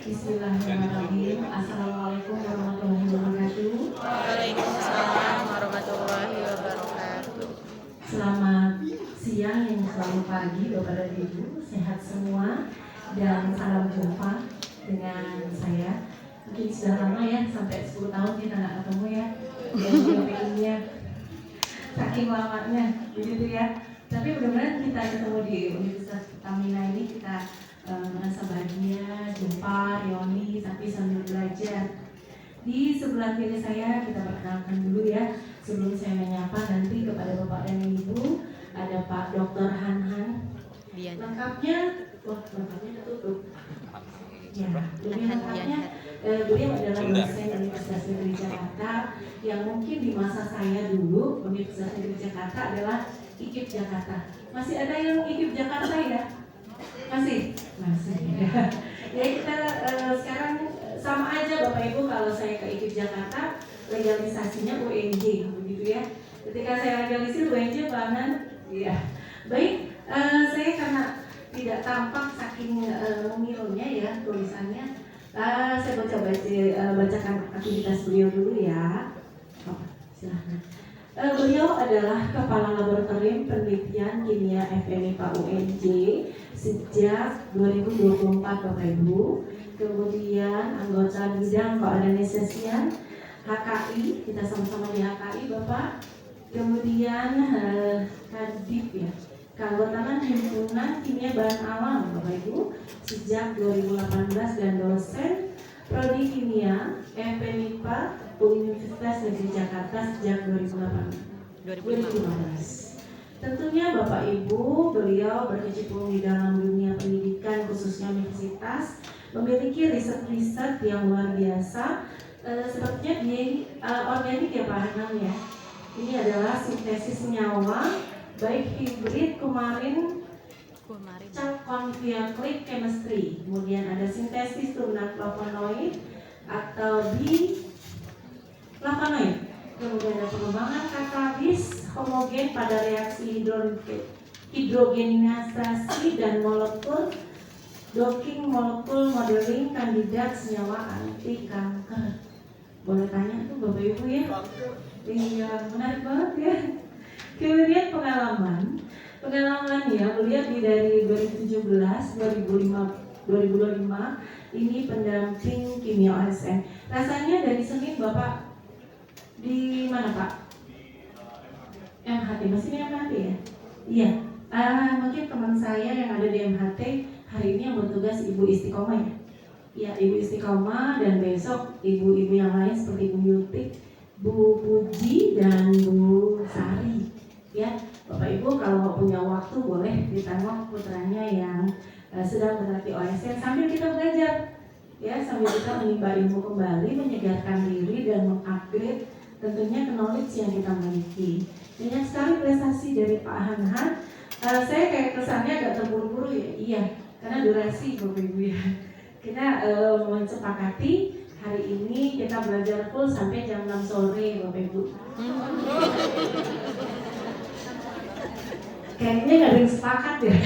Bismillahirrahmanirrahim. Assalamualaikum warahmatullahi wabarakatuh. Waalaikumsalam warahmatullahi wabarakatuh. Selamat siang yang selalu pagi Bapak dan Ibu, sehat semua dan salam jumpa dengan saya. Mungkin sudah lama ya, sampai 10 tahun kita nggak ketemu ya. Dan ini saking lamanya, begitu ya. Tapi mudah-mudahan kita ketemu di Universitas Pertamina ini kita merasa bahagia, jumpa, reuni, tapi sambil belajar. Di sebelah kiri saya kita perkenalkan dulu ya. Sebelum saya menyapa nanti kepada Bapak dan Ibu, ada Pak Dr. Han. Lengkapnya, lengkapnya tertutup. Ya, lebih lengkapnya beliau adalah dosen Universitas Negeri Jakarta yang mungkin di masa saya dulu Universitas Negeri Jakarta adalah IKIP Jakarta. Masih ada yang IKIP Jakarta ya? Masih ya. Ya kita sekarang sama aja Bapak Ibu, kalau saya ke IKIP Jakarta legalisasinya UNJ begitu ya. Ketika saya legalisir UNJ banget ya. Baik, saya karena tidak tampak saking mengilmunya ya tulisannya, saya bacakan aktivitas beliau dulu ya. Silahkan. Beliau adalah Kepala Laboratorium Penelitian Kimia FMIPA UNJ sejak 2024 Bapak Ibu. Kemudian anggota bidang koordinasian HKI, kita sama-sama di HKI Bapak. Kemudian Kadip ya, keanggotaan Himpunan Kimia Bahan Alam Bapak Ibu sejak 2018 dan dosen Prodi Kimia FMIPA Universitas Negeri Jakarta sejak 2015. Tentunya Bapak Ibu, beliau berkecimpung di dalam dunia pendidikan khususnya universitas, memiliki riset-riset yang luar biasa. Sepertinya di organik ya Pak Hanam ya. Ini adalah sintesis nyawa baik hibrid kemarin confiaclic chemistry, kemudian ada sintesis turunan flavonoid atau biflavonoid, kemudian ada pengembangan katalis homogen pada reaksi hidrogenisasi dan molekul docking molekul modeling kandidat senyawa anti kanker. Boleh tanya tuh Bapak Ibu ya? Iya, menarik banget ya. Kemudian pengalamannya beliau dari 2017, 2025 ini pendamping kimia OSN. Rasanya dari Senin Bapak di mana Pak? MHT, masih di MHT ya? Iya. Mungkin teman saya yang ada di MHT hari ini yang bertugas Ibu Istiqomah ya? Ya, Ibu Istiqomah, dan besok ibu-ibu yang lain seperti Bu Yutik, Bu Puji, dan Bu Sari. Ya, Bapak Ibu kalau punya waktu boleh ditengok putranya yang sedang berlatih OSN sambil kita belajar. Ya, sambil kita menimba ilmu kembali, menyegarkan diri dan mengupgrade tentunya knowledge yang kita miliki. Banyak sekali prestasi dari Pak Han. Saya kayak kesannya agak terburu-buru ya. Iya, karena durasi Bapak Ibu ya. Kita menyepakati hari ini kita belajar full sampai jam 6 sore Bapak Ibu. Kayaknya nggak ada yang sepakat ya.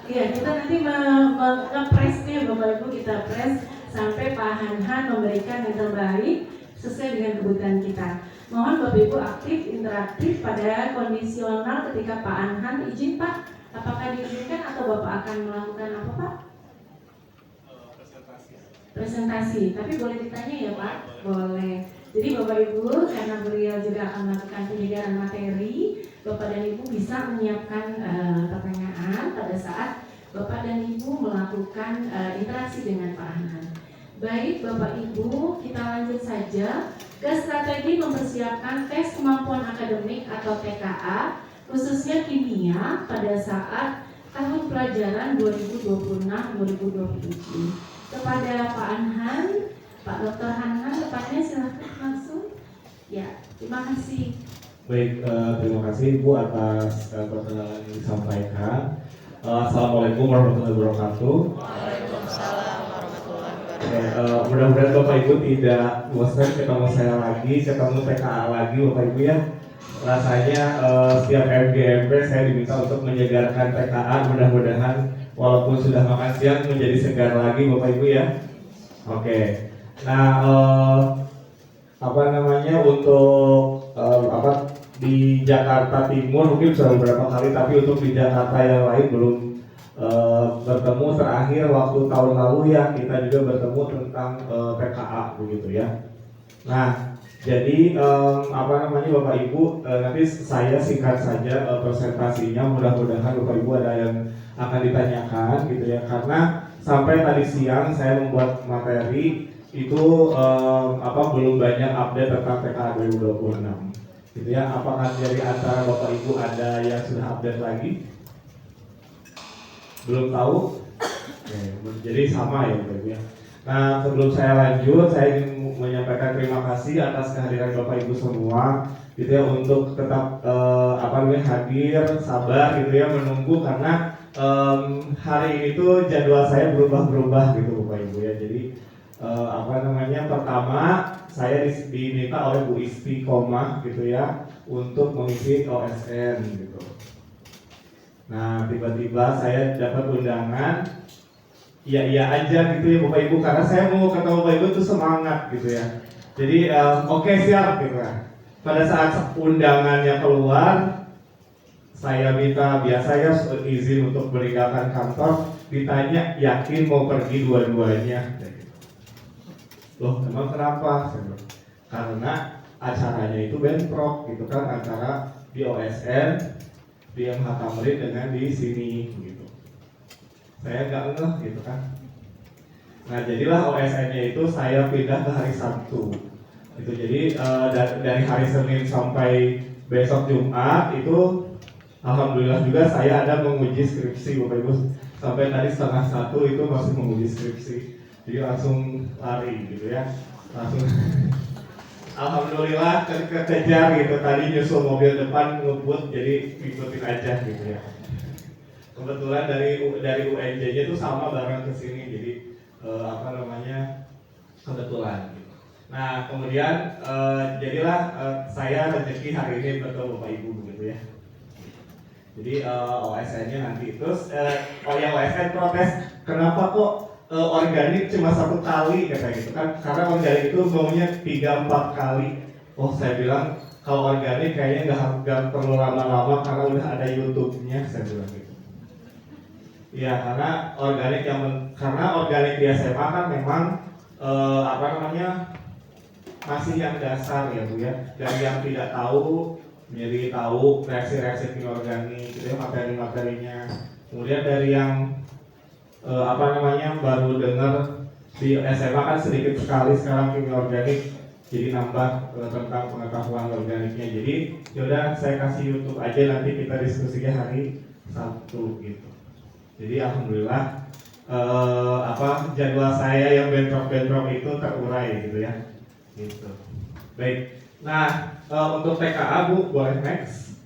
Iya, kita nanti nge-pressnya Bapak Ibu, kita press sampai Pak Han memberikan yang terbaik sesuai dengan kebutuhan kita. Mohon Bapak Ibu aktif, interaktif pada kondisional ketika Pak Han izin Pak. Apakah diizinkan atau Bapak akan melakukan apa Pak? Presentasi, tapi boleh ditanya ya Pak? Boleh. Jadi Bapak Ibu, karena beliau juga akan melakukan penyegaran materi, Bapak dan Ibu bisa menyiapkan pertanyaan pada saat Bapak dan Ibu melakukan interaksi dengan Pak Han. Baik Bapak Ibu, kita lanjut saja ke strategi mempersiapkan tes kemampuan akademik atau TKA khususnya kimia pada saat tahun pelajaran 2026-2027. Kepada Pak Han, Pak Dr. Han, tepatnya silahkan langsung. Ya, terima kasih. Baik, terima kasih Ibu atas perkenalan yang disampaikan. Assalamualaikum warahmatullahi wabarakatuh. Waalaikumsalam warahmatullahi wabarakatuh. Mudah-mudahan Bapak Ibu tidak bosan ketemu saya lagi, ketemu TKA lagi Bapak Ibu ya. Rasanya setiap MGMP saya diminta untuk menyegarkan TKA, mudah-mudahan walaupun sudah makan siang menjadi segar lagi Bapak Ibu ya. Oke. Nah, apa namanya untuk di Jakarta Timur mungkin sudah beberapa kali, tapi untuk di Jakarta yang lain belum bertemu. Terakhir waktu tahun lalu ya kita juga bertemu tentang TKA begitu ya. Nah, jadi apa namanya Bapak Ibu, nanti saya singkat saja presentasinya, mudah-mudahan Bapak Ibu ada yang akan ditanyakan gitu ya, karena sampai tadi siang saya membuat materi itu belum banyak update tentang TKA 2026 gitu ya. Apakah dari antara Bapak Ibu ada yang sudah update lagi? Belum tahu? Jadi sama ya Bapak Ibu ya. Nah, sebelum saya lanjut, saya ingin menyampaikan terima kasih atas kehadiran Bapak Ibu semua gitu ya, untuk tetap hadir, sabar gitu ya, menunggu, karena hari ini tuh jadwal saya berubah-berubah gitu Bapak Ibu ya. Jadi pertama saya diminta oleh Bu Isti Koma gitu ya untuk mengisi OSN gitu. Nah, tiba-tiba saya dapat undangan, iya aja gitu ya Bapak Ibu, karena saya mau ketemu Bapak Ibu tuh semangat gitu ya. Jadi oke, siap gitu ya. Pada saat undangannya keluar, saya minta biasanya izin untuk meninggalkan kantor, ditanya yakin mau pergi dua-duanya. Loh, emang kenapa? Karena acaranya itu bentrok gitu kan, antara di OSN, di MH Tamrin dengan di sini gitu. Saya nggak ngeh gitu kan. Nah, jadilah OSN-nya itu saya pindah ke hari Sabtu. Itu jadi dari hari Senin sampai besok Jumat itu alhamdulillah juga saya ada menguji skripsi Bapak Ibu. Sampai tadi 12:30 itu masih menguji skripsi. Jadi langsung lari gitu ya. Langsung alhamdulillah kekejar gitu. Tadi nyusul mobil depan ngebut, jadi ngikutin aja gitu ya. Kebetulan dari UNJ-nya itu sama bareng ke sini, jadi kebetulan gitu. Nah, kemudian jadilah saya rezeki hari ini bertemu Bapak Ibu begitu ya. Jadi OSN-nya nanti terus yang OSN protes, kenapa kok organik cuma 1 kali kata gitu kan, karena organik itu maunya 3-4 kali. Oh, saya bilang kalau organik kayaknya nggak perlu lama-lama karena udah ada YouTube-nya, saya bilang gitu. Ya, karena organik di SMA kan memang masih yang dasar ya Bu ya. Dari yang tidak tahu menjadi tahu reaksi-reaksi kimia organik gitu ya, materi-materinya. Kemudian dari yang baru dengar di SMA kan sedikit sekali sekarang kimia organik, jadi nambah tentang pengetahuan organiknya. Jadi yaudah saya kasih YouTube aja, nanti kita diskusinya hari Sabtu gitu. Jadi alhamdulillah jadwal saya yang bentrok-bentrok itu terurai gitu ya. Gitu. Baik. Nah, untuk TKA Bu, boleh next.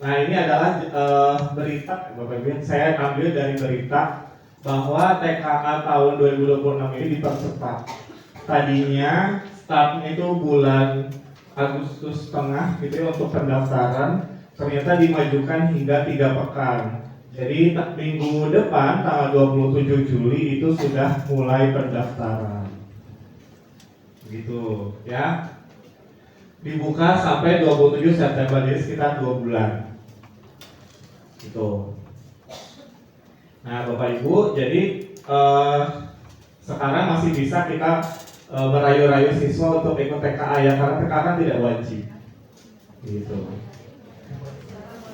Nah, ini adalah berita Bapak Ibu, saya ambil dari berita bahwa TKA tahun 2026 ini dipercepat. Tadinya startnya itu bulan Agustus tengah gitu ya untuk pendaftaran, ternyata dimajukan hingga 3 pekan. Jadi minggu depan tanggal 27 Juli itu sudah mulai pendaftaran. Gitu ya. Dibuka sampai 27 September, jadi sekitar 2 bulan. Gitu. Nah, Bapak Ibu, jadi sekarang masih bisa kita merayu-rayu siswa untuk ikut TKA ya, karena TKA kan tidak wajib. Gitu.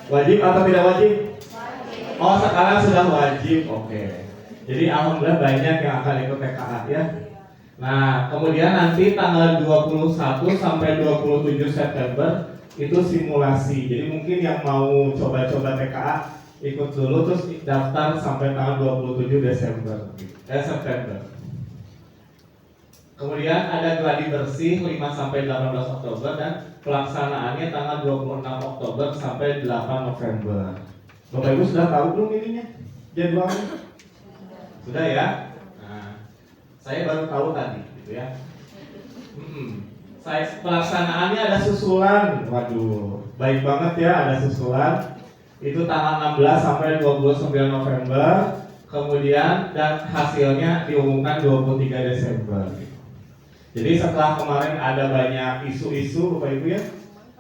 Wajib atau tidak wajib? Oh, sekarang sudah wajib. Oke. Jadi alhamdulillah banyak yang akan ikut TKA ya. Nah, kemudian nanti tanggal 21 sampai 27 September itu simulasi. Jadi mungkin yang mau coba-coba TKA ikut dulu, terus daftar sampai tanggal 27 September. Kemudian ada gladi bersih 5 sampai 18 Oktober dan pelaksanaannya tanggal 26 Oktober sampai 8 November. Bapak Ibu sudah tahu belum ininya? Jadwalnya? Sudah ya? Saya baru tahu tadi, gitu ya. Pelaksanaannya ada susulan, waduh, baik banget ya, ada susulan. itu tanggal 16 sampai 29 November, kemudian dan hasilnya diumumkan 23 Desember. Jadi setelah kemarin ada banyak isu-isu Bapak Ibu ya,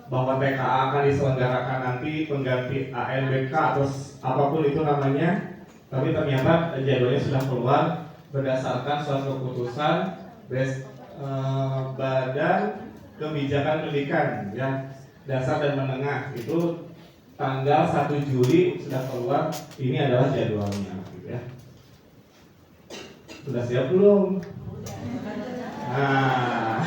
bahwa TKA akan diselenggarakan nanti pengganti ANBK atau apapun itu namanya, tapi ternyata jadwalnya sudah keluar berdasarkan suatu keputusan Badan Kebijakan Pendidikan ya, dasar dan menengah, itu tanggal 1 Juli sudah keluar. Ini adalah jadwalnya gitu ya. Sudah siap belum? Nah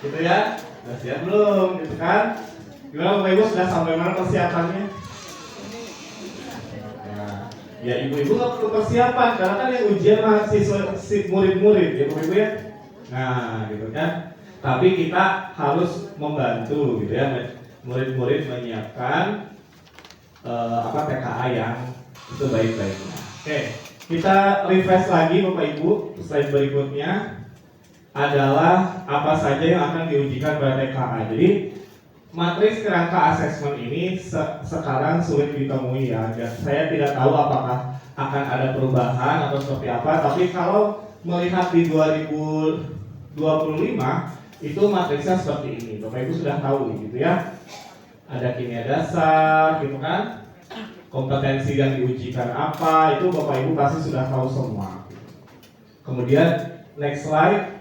gitu ya, sudah siap belum gitu kan? Gimana Bapak Ibu, sudah sampai mana persiapannya? Ya ibu-ibu nggak perlu persiapan, karena kan yang ujian mahasiswa murid-murid ya Bapak Ibu ya. Nah gitu kan. Tapi kita harus membantu gitu ya, murid-murid menyiapkan TKA yang itu baik-baiknya. Oke, kita refresh lagi Bapak Ibu. Slide berikutnya adalah apa saja yang akan diujikan pada TKA. Jadi matriks kerangka asesmen ini sekarang sulit ditemui ya. Saya tidak tahu apakah akan ada perubahan atau seperti apa. Tapi kalau melihat di 2025 itu matriksnya seperti ini. Bapak Ibu sudah tahu gitu ya. Ada kimia dasar gitu kan. Kompetensi yang diujikan apa, itu Bapak Ibu pasti sudah tahu semua. Kemudian next slide.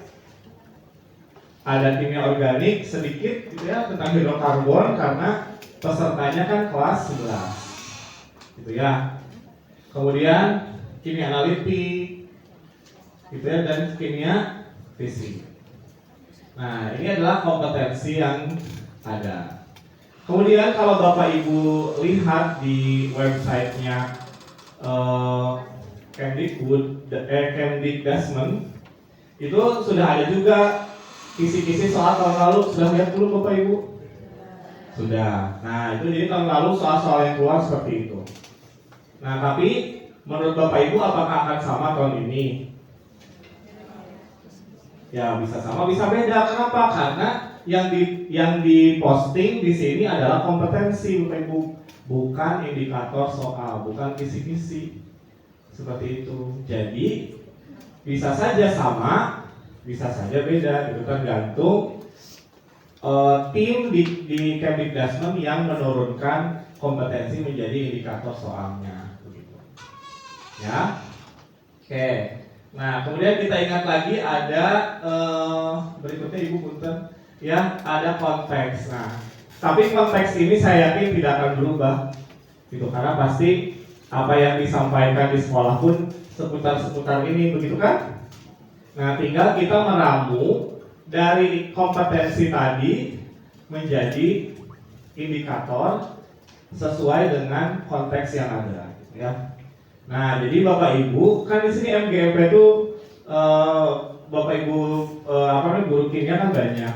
Ada kimia organik sedikit gitu ya, tentang hidrokarbon karena pesertanya kan kelas 11 gitu ya. Kemudian kimia analitik gitu ya, dan kimia fisik. Nah ini adalah kompetensi yang ada. Kemudian kalau Bapak Ibu lihat di websitenya Kemdikbud itu sudah ada juga kisi-kisi soal tahun lalu. Sudah lihat belum Bapak Ibu? Sudah. Nah itu jadi tahun lalu soal-soal yang keluar seperti itu. Nah tapi menurut Bapak Ibu apakah akan sama tahun ini? Ya bisa sama, bisa beda. Kenapa? Karena yang diposting di sini adalah kompetensi Bapak Ibu, bukan indikator soal, bukan kisi-kisi seperti itu. Jadi bisa saja sama, bisa saja beda. Itu tergantung tim di Kemdikbud yang menurunkan kompetensi menjadi indikator soalnya, begitu. Ya, oke. Nah, kemudian kita ingat lagi ada berikutnya Ibu punten ya, ada konteks. Nah, tapi konteks ini saya yakin tidak akan berubah, gitu, karena pasti apa yang disampaikan di sekolah pun seputar-seputar ini, begitu kan? Nah, tinggal kita meramu dari kompetensi tadi menjadi indikator sesuai dengan konteks yang ada, gitu ya. Nah, jadi Bapak Ibu kan di sini MGMP itu Bapak Ibu guru kimia kan banyak.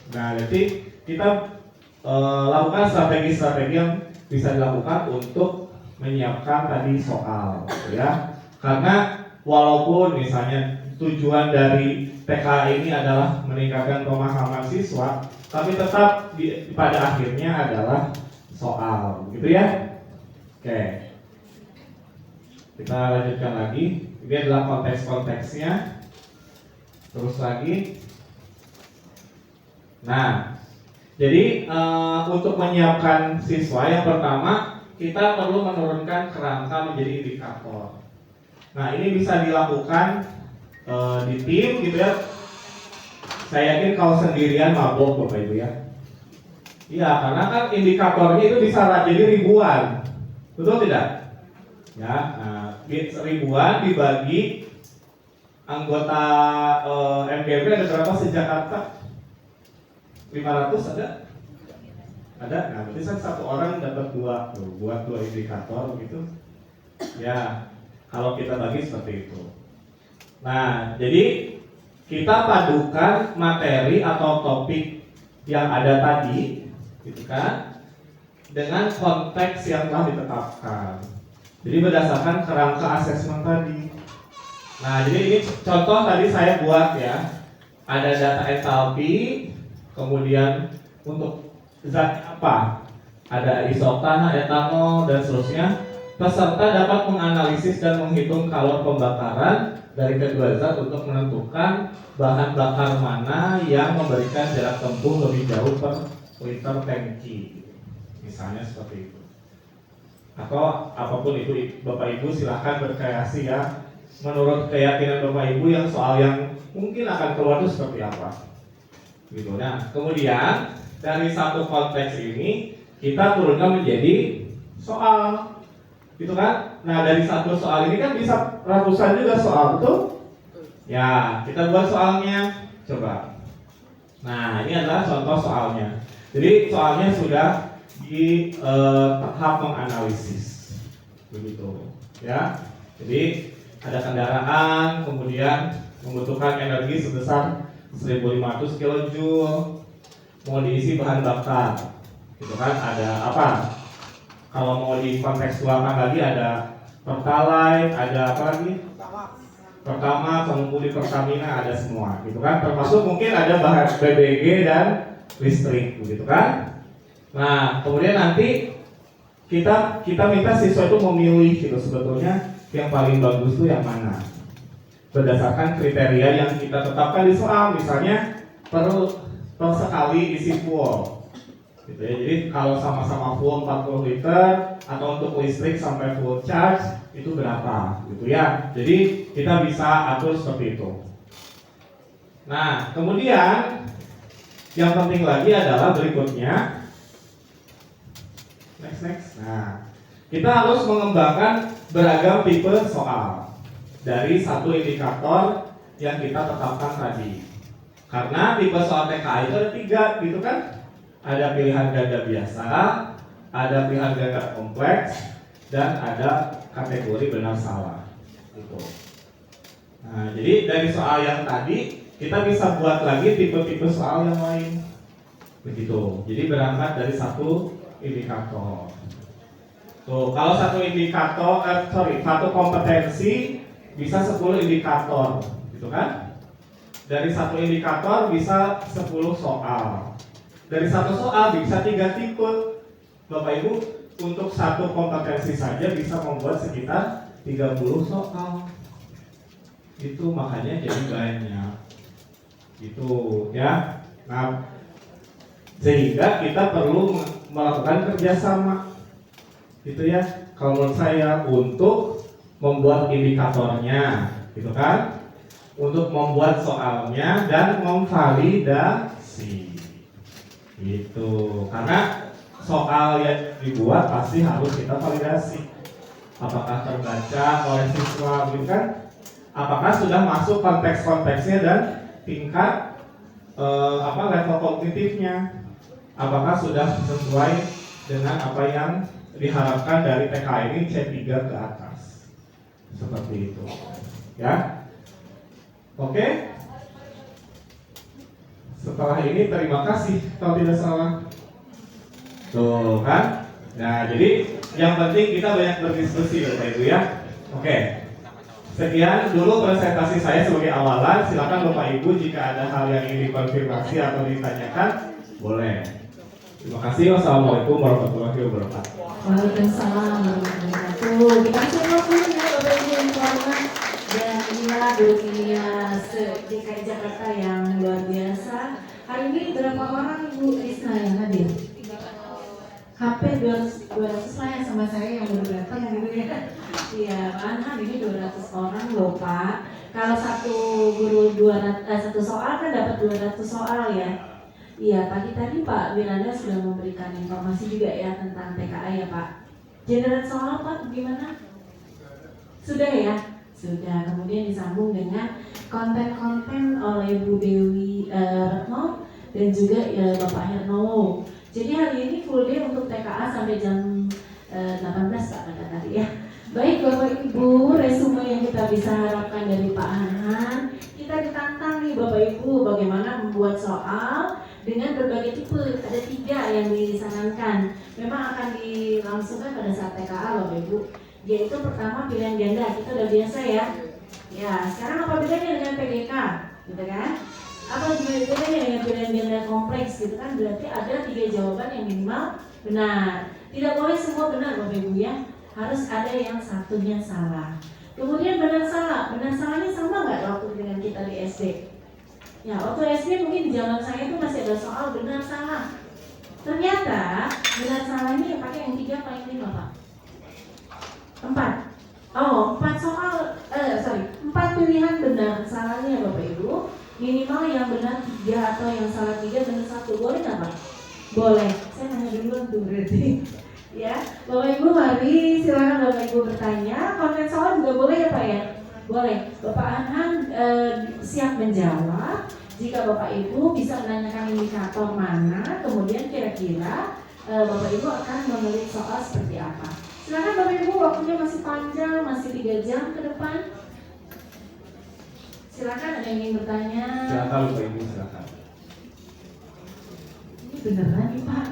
Nah, jadi kita lakukan strategi-strategi yang bisa dilakukan untuk menyiapkan tadi soal, gitu ya. Karena walaupun misalnya tujuan dari TKA ini adalah meningkatkan pemahaman siswa, tapi tetap pada akhirnya adalah soal, gitu ya. Oke. Kita lanjutkan lagi. Ini adalah konteks-konteksnya. Terus lagi. Nah, jadi untuk menyiapkan siswa, yang pertama kita perlu menurunkan kerangka menjadi indikator. Nah, ini bisa dilakukan di tim, gitu ya. Saya yakin kalau sendirian mabok Bapak Ibu ya. Iya, karena kan indikatornya itu bisa jadi ribuan, betul tidak? Ya, ribuan dibagi anggota MGMP ada berapa se-Jakarta? 500 ada? Ada? Nah, berarti satu orang dapat buat dua indikator gitu. Ya, kalau kita bagi seperti itu. Nah, jadi kita padukan materi atau topik yang ada tadi, gitu kan, dengan konteks yang telah ditetapkan. Jadi berdasarkan kerangka asesmen tadi. Nah, jadi ini contoh tadi saya buat ya. Ada data entalpi, kemudian untuk zat apa? ada isotan, etanol, dan seterusnya. Peserta dapat menganalisis dan menghitung kalori pembakaran dari kedua zat untuk menentukan bahan bakar mana yang memberikan jarak tempuh lebih jauh per liter tangki. Misalnya seperti itu. Atau apapun itu, Bapak Ibu silahkan berkreasi ya. Menurut keyakinan Bapak Ibu yang soal yang mungkin akan keluar itu seperti apa. Gitu. Nah, kemudian dari satu konteks ini kita turunkan menjadi soal. Gitu kan? Nah, dari satu soal ini kan bisa ratusan juga soal, betul? Ya, kita buat soalnya. Coba. Nah, ini adalah contoh soalnya. Jadi soalnya sudah di tahap menganalisis. Begitu. Ya. Jadi ada kendaraan, kemudian membutuhkan energi sebesar 1500 kJ, mau diisi bahan bakar, gitu kan? Ada apa? Kalau mau dikontekstualkan lagi ada Pertalite, ada apa lagi? Pertama, pengemudi Pertamina, ada semua, gitu kan? Termasuk mungkin ada bahan BBG dan listrik, begitu kan? Nah, kemudian nanti kita minta siswa itu memilih gitu sebetulnya yang paling bagus itu yang mana berdasarkan kriteria yang kita tetapkan di soal, misalnya per sekali isi full gitu ya. Jadi kalau sama-sama full 40 liter atau untuk listrik sampai full charge itu berapa gitu ya. Jadi kita bisa atur seperti itu. Nah, kemudian yang penting lagi adalah berikutnya next. Nah, kita harus mengembangkan beragam tipe soal dari satu indikator yang kita tetapkan tadi. Karena tipe soal TKA itu ada 3, gitu kan? Ada pilihan ganda biasa, ada pilihan ganda kompleks, dan ada kategori benar salah. Gitu. Nah, jadi dari soal yang tadi kita bisa buat lagi tipe-tipe soal yang lain. Begitu. Jadi berangkat dari satu indikator. Tuh, kalau satu kompetensi bisa 10 indikator, gitu kan? Dari satu indikator bisa 10 soal. Dari satu soal bisa 3 tipe. Bapak Ibu, untuk satu kompetensi saja bisa membuat sekitar 30 soal. Itu makanya jadi banyak. Gitu ya. Nah, sehingga kita perlu melakukan kerjasama. Gitu ya, kalau menurut saya untuk membuat indikatornya, gitu kan, untuk membuat soalnya dan memvalidasi, gitu. Karena soal yang dibuat pasti harus kita validasi, apakah terbaca oleh siswa, gitu kan, apakah sudah masuk konteks-konteksnya dan tingkat level kognitifnya, apakah sudah sesuai dengan apa yang diharapkan dari TK ini C3 ke atas. Seperti itu. Ya. Oke. Setelah ini terima kasih kalau tidak salah. Tuh kan? Nah, jadi yang penting kita banyak berdiskusi Bapak Ibu ya. Oke. Sekian dulu presentasi saya sebagai awalan. Silakan Bapak Ibu jika ada hal yang ingin dikonfirmasi atau ditanyakan, boleh. Terima kasih. Wassalamualaikum warahmatullahi wabarakatuh. Waalaikumsalam warahmatullahi wabarakatuh. Kita semua pun ya Bapak Ibu yang hormat, dan inilah guru kimia DKI Jakarta yang luar biasa. Hari ini berapa orang Ibu Risna yang hadir? Hampir 200 lah yang sama saya yang baru datang gitu ya. Iya, kan ini 200 orang loh Pak. Kalau satu guru satu soal kan dapat 200 soal ya. Iya, tadi Pak Wiranda sudah memberikan informasi juga ya tentang TKA ya Pak. Generate soal Pak gimana? Sudah ya? Sudah. Kemudian disambung dengan konten-konten oleh Bu Dewi Retno dan juga Bapak Hernowo. Jadi hari ini full day untuk TKA sampai jam 18 Pak kata tadi ya. Baik Bapak Ibu, resume yang kita bisa harapkan dari Pak Hanhan, kita ditantang nih Bapak Ibu bagaimana membuat soal dengan berbagai tipe. Ada 3 yang disarankan. Memang akan dilangsungkan pada saat TKA Bapak Ibu. Yaitu pertama pilihan ganda, kita udah biasa ya. Ya, sekarang apa bedanya dengan PGK? Gitu kan? Apa gimana yang pilihan-pilihan kompleks gitu kan, berarti ada 3 jawaban yang minimal benar. Tidak boleh semua benar Bapak Ibu ya, harus ada yang satunya salah. Kemudian benar salahnya sama nggak waktu dengan kita di SD? Ya waktu SD mungkin di zaman saya itu masih ada soal benar salah. Ternyata benar salahnya yang pakai yang 3 paling 5 Pak. 4 pilihan benar salahnya Bapak Ibu. Minimal yang benar 3 atau yang salah 3 benar 1. Boleh nggak Pak? Boleh. Saya nanya duluan tuh berarti. Ya, Bapak Ibu mari silakan Bapak Ibu bertanya. Konten soal juga boleh ya Pak ya? Boleh. Bapak Anhan siap menjawab. Jika Bapak Ibu bisa menanyakan indikator mana, kemudian kira-kira Bapak Ibu akan menulis soal seperti apa. Silakan Bapak Ibu, waktunya masih panjang, masih 3 jam ke depan. Silakan, ada yang ingin bertanya. Silakan Bapak Ibu, silakan. Ini beneran nih Pak?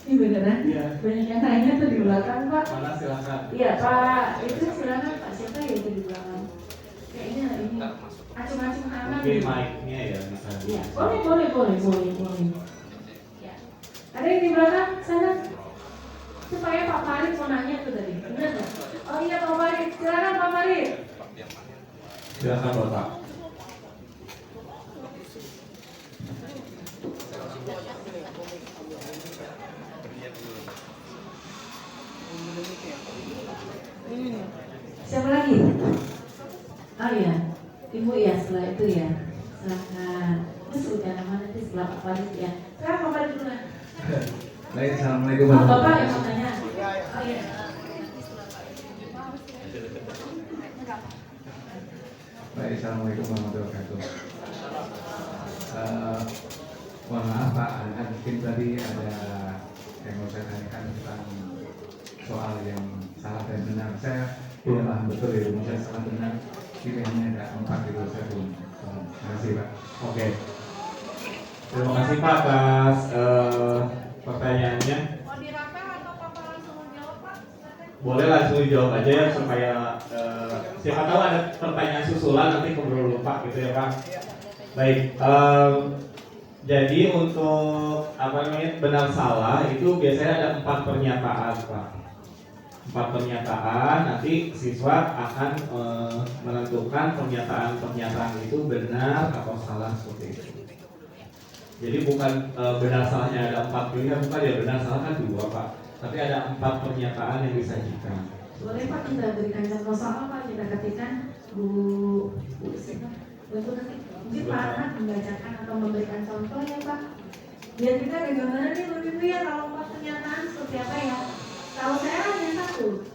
Ini beneran? Iya. Banyak yang tanya tuh di belakang Pak. Mana silakan. Iya Pak, itu silakan Pak. Siapa ya itu di belakang? Kayaknya ini acung-acung tangan. Mungkin mic-nya ya bisa. Iya, boleh. Ya. Ada yang di belakang sana? Supaya Pak Farid mau nanya tuh tadi. Benar nggak? Oh iya Pak Farid, silakan Pak Farid. Silakan Bapak. Siapa lagi? Oh iya, Ibu ya setelah itu ya. Silakan. Itu sebutkan nama nanti setelah Pak Farid ya. Sekarang Pak Farid dulu. Baik, assalamualaikum Oh, Bapak warahmatullahi yang mau tanya. Oh iya. Baik, assalamualaikum warahmatullahi wabarakatuh. Mohon maaf Pak, mungkin tadi ada yang mau saya tanyakan tentang soal yang salah dan benar. Saya tidak paham betul ya, saya salah benar. Pilihannya ada 4 gitu, saya belum paham. Terima kasih Pak. Oke. Terima kasih Pak atas pertanyaannya. Mau dirapel atau Bapak langsung menjawab Pak? Boleh langsung dijawab aja ya supaya siapa tahu ada pertanyaan susulan nanti keburu lupa gitu ya Pak. Baik. Jadi untuk apa namanya benar salah itu biasanya ada 4 pernyataan Pak. 4 pernyataan, nanti siswa akan menentukan pernyataan itu benar atau salah seperti itu. Jadi bukan benar salahnya ada 4 pilihan, bukan ya benar salah kan 2 Pak. Tapi ada 4 pernyataan yang disajikan. Boleh Pak kita berikan contoh soal Pak, kita ketikkan Bu siapa? Bu nanti mungkin Pak Arhan membacakan atau memberikan contoh ya Pak. Biar kita ada gambaran nih Bapak Ibu ya kalau 4 pernyataan seperti apa ya. Kalau saya hanya 1,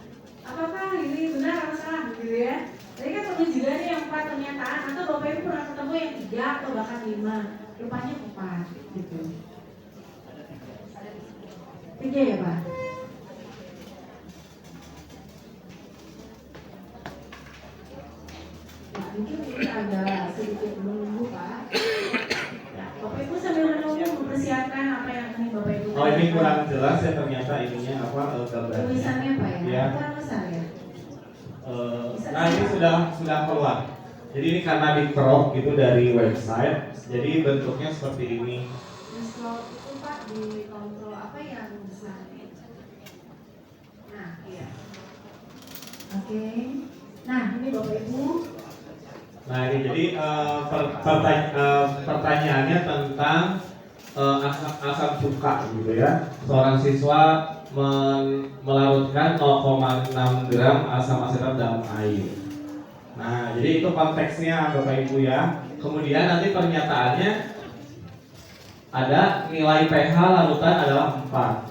apakah ini benar atau salah gitu ya. Tadi kan perlu juga nih yang 4 pernyataan atau Bapak Ibu pernah ketemu yang 3 atau bahkan 5, rupanya 4 gitu. 3 ya Pak. Ya, mungkin ini agak sedikit menunggu Pak. Ya, Bapak Ibu sambil menunggu mempersiapkan apa yang ini Bapak Ibu. Oh ini kurang jelas ya ternyata ininya apa gambarnya. Tulisannya Pak ya? Ya. Kurang besar ya? Nah ini sudah keluar. Jadi ini karena di crop gitu dari website. Jadi bentuknya seperti ini. Di scroll itu Pak di kontrol apa yang besar? Nah iya. Oke. Nah ini Bapak Ibu. Nah ini jadi pertanyaannya tentang asam cuka gitu ya. Seorang siswa melarutkan 0,6 gram asam asetat dalam air. Nah jadi itu konteksnya Bapak Ibu ya. Kemudian nanti pernyataannya ada nilai pH larutan adalah 4.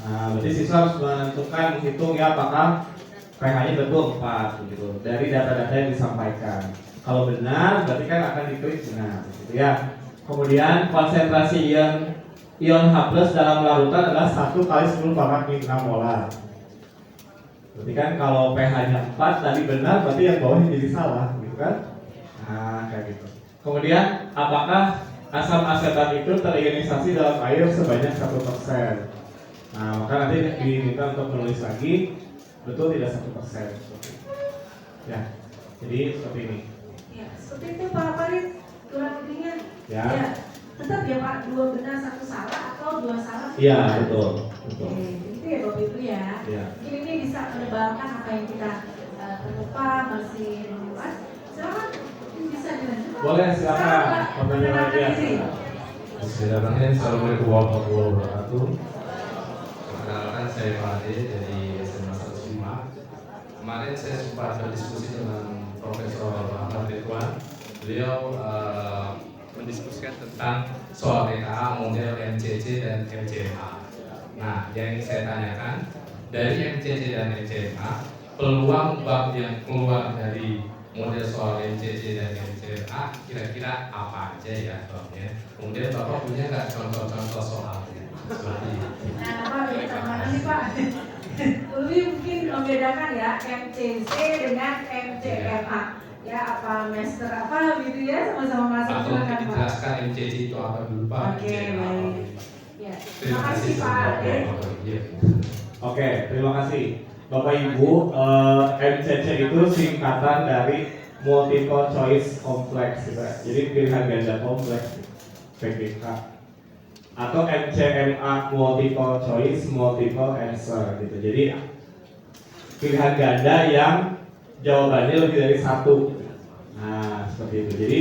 Nah berarti siswa harus menentukan, menghitung ya apakah pH-nya betul 4 gitu dari data-data yang disampaikan. Kalau benar berarti kan akan diklik benar gitu ya. Kemudian konsentrasi ion H+ dalam larutan adalah 1 kali 10 pangkat min 6 molar. Berarti kan kalau pH-nya 4 tadi benar, berarti yang bawahnya jadi salah gitu kan. Nah kayak gitu. Kemudian apakah asam asetat itu terionisasi dalam air sebanyak 1%? Nah maka nanti diminta untuk menulis lagi betul tidak 1%. Ya, jadi seperti ini. Ya, seperti itu Pak Farid. kurang lebihnya Ya. tetap ya Pak, 2 benar 1 salah atau 2 salah. Iya, betul. Betul. Oke, itu ya Bapak Ibu ya. Iya. Mungkin ini bisa menebalkan apa yang kita terlupa, masih luas. Silakan bisa dilanjut. Boleh, silakan. Pertanyaan lagi. Bismillahirrahmanirrahim. Assalamualaikum warahmatullahi wabarakatuh. Perkenalkan saya Pak Ade dari SMA 105. Kemarin saya sempat berdiskusi dengan Profesor Ahmad Ridwan. Beliau mendiskusikan tentang soal TKA model MCC dan MCMA. Nah, yang ingin saya tanyakan, dari MCC dan MCMA, peluang bab yang keluar dari model soal MCC dan MCMA kira-kira apa aja ya babnya? Kemudian Bapak punya nggak contoh-contoh soalnya? Seperti itu. Nah, Pak, terima kasih Pak. Lebih mungkin membedakan ya MCC dengan MCMA. Ya, apa master apa gitu ya, sama-sama masuk. Atau Silakan Pak. dijelaskan MCC itu apa dulu Pak? Oke, MCMA apa? baik. Ya, Terima terima kasih kasih Pak. Iya. Oke, terima kasih. Bapak Ibu, MCC itu singkatan dari multiple choice complex gitu ya. Jadi pilihan ganda kompleks PGK. Atau MCMA multiple choice multiple answer gitu. Jadi pilihan ganda yang jawabannya lebih dari 1. Nah, seperti itu. Jadi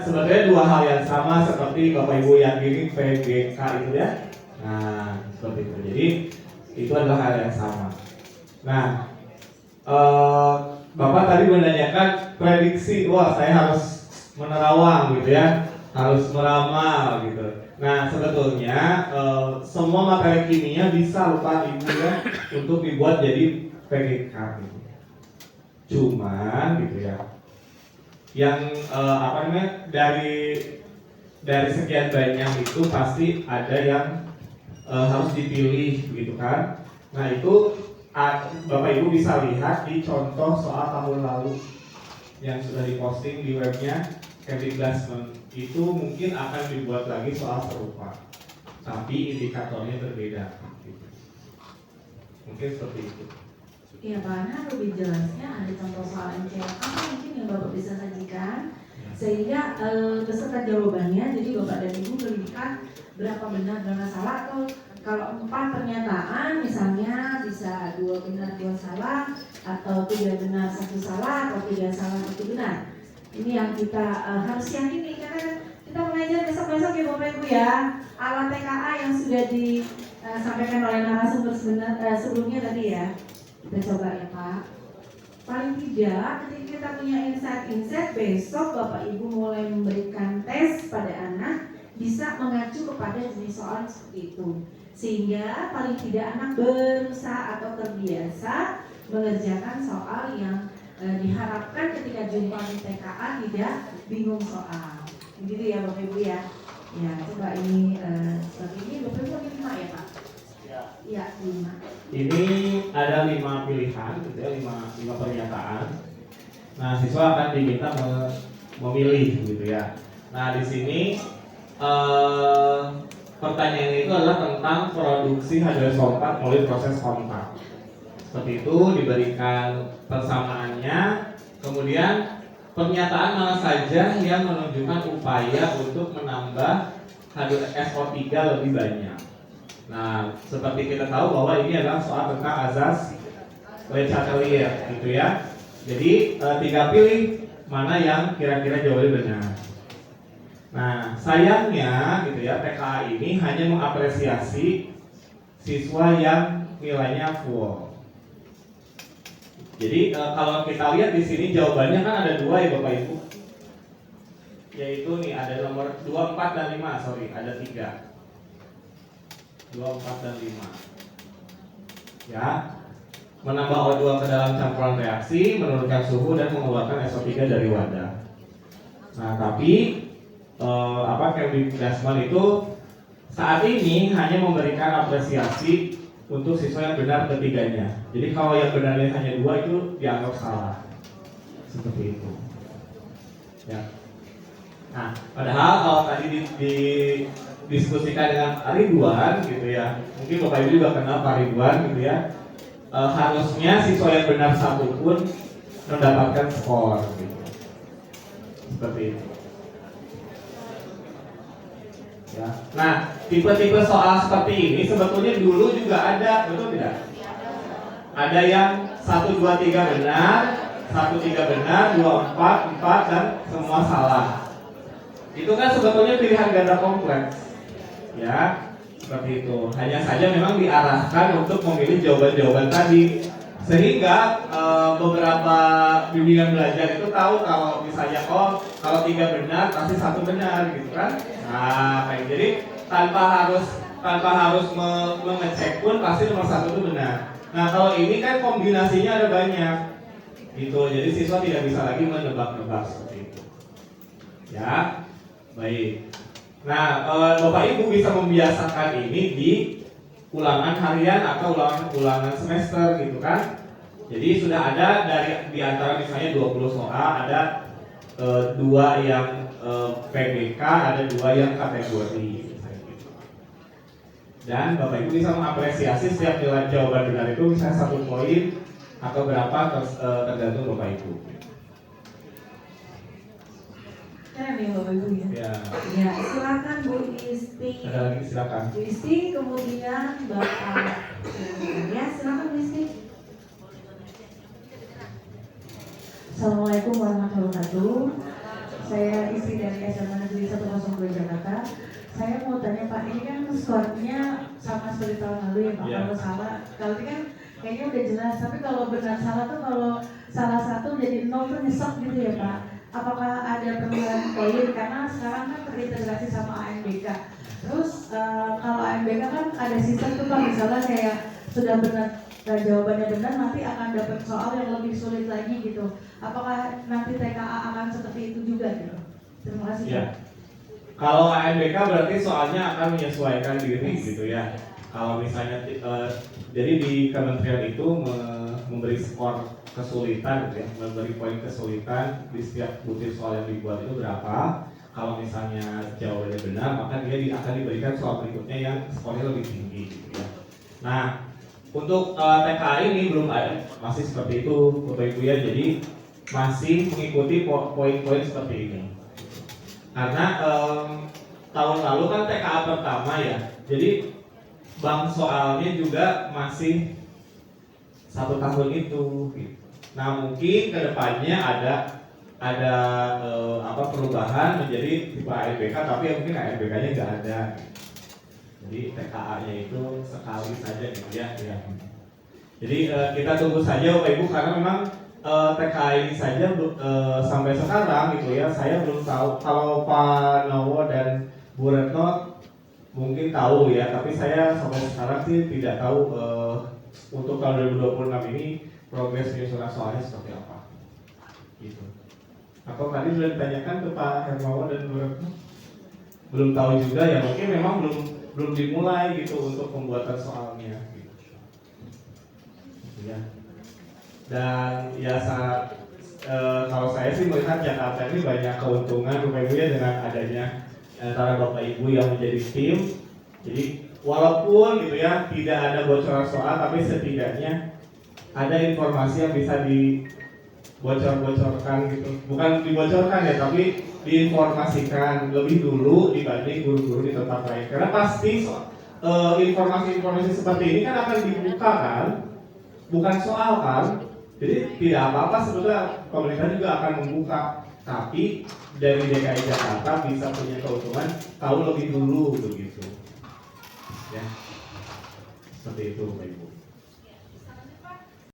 sebenarnya 2 hal yang sama seperti Bapak Ibu yang ini PGK itu ya. Nah, seperti itu. Jadi itu adalah hal yang sama. Nah, Bapak tadi menanyakan prediksi, wah saya harus menerawang gitu ya, harus meramal gitu. Nah, sebetulnya semua materi kimia bisa lupa Ibu ya untuk dibuat jadi PGK gitu. Cuman gitu ya, yang dari sekian banyak itu pasti ada yang harus dipilih gitu kan. Nah itu Bapak Ibu bisa lihat di contoh soal tahun lalu yang sudah diposting di webnya Kemdikbud. Itu mungkin akan dibuat lagi soal serupa, tapi indikatornya berbeda gitu. Mungkin seperti itu. Iya Pak, nah lebih jelasnya ada contoh soal MCMA mungkin yang Bapak bisa sajikan sehingga beserta jawabannya, jadi Bapak dan Ibu berikan berapa benar dan salah, atau kalau 4 pernyataan misalnya bisa 2 benar 2 salah, atau 3 benar 1 salah, atau 3 salah 1 benar. Ini yang kita harus yakini karena kita mengajar besok-besok ya Bapak Ibu ya, alat TKA yang sudah disampaikan oleh narasumber sebelumnya tadi ya. Kita coba ya Pak. Paling tidak ketika kita punya insight besok Bapak Ibu mulai memberikan tes pada anak bisa mengacu kepada jenis soal seperti itu, sehingga paling tidak anak berusaha atau terbiasa mengerjakan soal yang diharapkan ketika jumpa di TKA tidak bingung soal. Begitu ya Bapak Ibu ya. Ya coba ini seperti ini Bapak Ibu lagi 5 ya Pak. Ya 5. Ini ada 5 pilihan gitu ya, 5 pernyataan. Nah, siswa akan diminta memilih gitu ya. Nah, di sini pertanyaan itu adalah tentang produksi H2SO4 melalui proses kontak. Seperti itu, diberikan persamaannya. Kemudian pernyataan mana saja yang menunjukkan upaya untuk menambah H2SO3 lebih banyak. Nah, seperti kita tahu bahwa ini adalah soal tentang azas Le Chatelier gitu ya. Jadi tinggal pilih mana yang kira-kira jawabannya benar. Nah, sayangnya gitu ya, TKA ini hanya mengapresiasi siswa yang nilainya full. Jadi kalau kita lihat di sini jawabannya kan ada 2 ya Bapak Ibu. Yaitu nih ada nomor 2, 4 dan 5, ada 3. 2, 4 dan 5. Ya. Menambah O2 ke dalam campuran reaksi, menurunkan suhu dan mengeluarkan SO3 dari wadah. Nah, tapi Kemdikbud itu saat ini hanya memberikan apresiasi untuk siswa yang benar ketiganya. Jadi kalau yang benarnya hanya 2 itu dianggap salah. Seperti itu. Ya. Nah, padahal kalau tadi didiskusikan dengan Ridwan gitu ya, mungkin Bapak Ibu juga kenal Pak Ridwan gitu ya, harusnya siswa yang benar 1 pun mendapatkan skor gitu. seperti itu. Ya. Nah, tipe-tipe soal seperti ini sebetulnya dulu juga ada, betul tidak? Ada yang 1, 2, 3 benar, 1, 3 benar, 2, 4 dan semua salah. Itu kan sebetulnya pilihan ganda kompleks. Ya, seperti itu. Hanya saja memang diarahkan untuk memilih jawaban-jawaban tadi. Sehingga beberapa bimbingan belajar itu tahu kalau misalnya kalau 3 benar pasti 1 benar gitu kan. Nah, kayak jadi tanpa harus mengecek pun pasti nomor 1 itu benar. Nah, kalau ini kan kombinasinya ada banyak. Gitu. Jadi siswa tidak bisa lagi menebak-nebak seperti itu. Ya. Baik. Nah, Bapak Ibu bisa membiasakan ini di ulangan harian atau ulangan semester gitu kan. Jadi sudah ada di antara misalnya 20 soal ada 2 yang PBK, ada 2 yang kategori. Dan Bapak Ibu bisa mengapresiasi setiap nilai jawaban benar itu misalnya 1 poin atau berapa tergantung Bapak Ibu. Keren ya Bapak Ibu ya. Ya. Ya, silakan Bu Isti. Ada lagi silakan. Bu Isti, kemudian Bapak. Ya, silakan Bu Isti. Assalamualaikum warahmatullahi wabarakatuh. Saya istri dari SMA Negeri 102 Jakarta. Saya mau tanya Pak, ini kan skornya sama seperti tahun lalu ya Pak. Yeah. Kalau salah, kalau ini kan kayaknya udah jelas. Tapi kalau benar salah tuh kalau salah satu jadi 0 tuh nyesek gitu ya Pak. Apakah ada perubahan poin? Karena sekarang kan terintegrasi sama ANBK. Terus kalau ANBK kan ada sistem tuh Pak, misalnya kayak sudah benar jawabannya benar, nanti akan dapat soal yang lebih sulit lagi gitu. Apakah nanti TKA akan seperti itu juga gitu? Terima kasih. Ya. Kalau ANBK berarti soalnya akan menyesuaikan diri gitu ya. Kalau misalnya jadi di kementerian itu memberi skor kesulitan gitu ya, memberi poin kesulitan di setiap butir soal yang dibuat itu berapa. Kalau misalnya jawabannya benar, maka dia akan diberikan soal berikutnya yang skornya lebih tinggi gitu ya. Nah, untuk TKA ini belum ada, masih seperti itu Bapak Ibu ya. Jadi masih mengikuti poin-poin seperti ini. Karena tahun lalu kan TKA pertama ya. Jadi bank soalnya juga masih 1 tahun itu. Nah, mungkin kedepannya ada perubahan menjadi tipe ANBK, tapi ya mungkin ANBK-nya nggak ada. Jadi TKA-nya itu sekali saja gitu ya. Jadi kita tunggu saja Bapak Ibu, karena memang TKA ini saja sampai sekarang gitu ya, saya belum tahu. Kalau Pak Nowo dan Bu Retno mungkin tahu ya, tapi saya sampai sekarang sih tidak tahu untuk tahun 2026 ini progres penyusunan soalnya seperti apa. Gitu. Atau tadi sudah ditanyakan ke Pak Hermawan dan Bu Retno? Belum tahu juga ya, mungkin memang belum dimulai gitu untuk pembuatan soalnya gitu. Ya. Dan ya kalau saya sih melihat Jakarta ini banyak keuntungan Bapak Ibu ya dengan adanya antara Bapak Ibu yang menjadi tim. Jadi walaupun gitu ya tidak ada bocoran soal, tapi setidaknya ada informasi yang bisa dibocor-bocorkan gitu. Bukan dibocorkan ya, tapi diinformasikan lebih dulu dibanding guru-guru di tempat lain. Karena pasti informasi-informasi seperti ini kan akan dibuka kan, bukan soal kan. Jadi tidak apa-apa sebetulnya pemerintah juga akan membuka, tapi dari DKI Jakarta bisa punya keuntungan tahu lebih dulu begitu. Ya, seperti itu Bapak Ibu.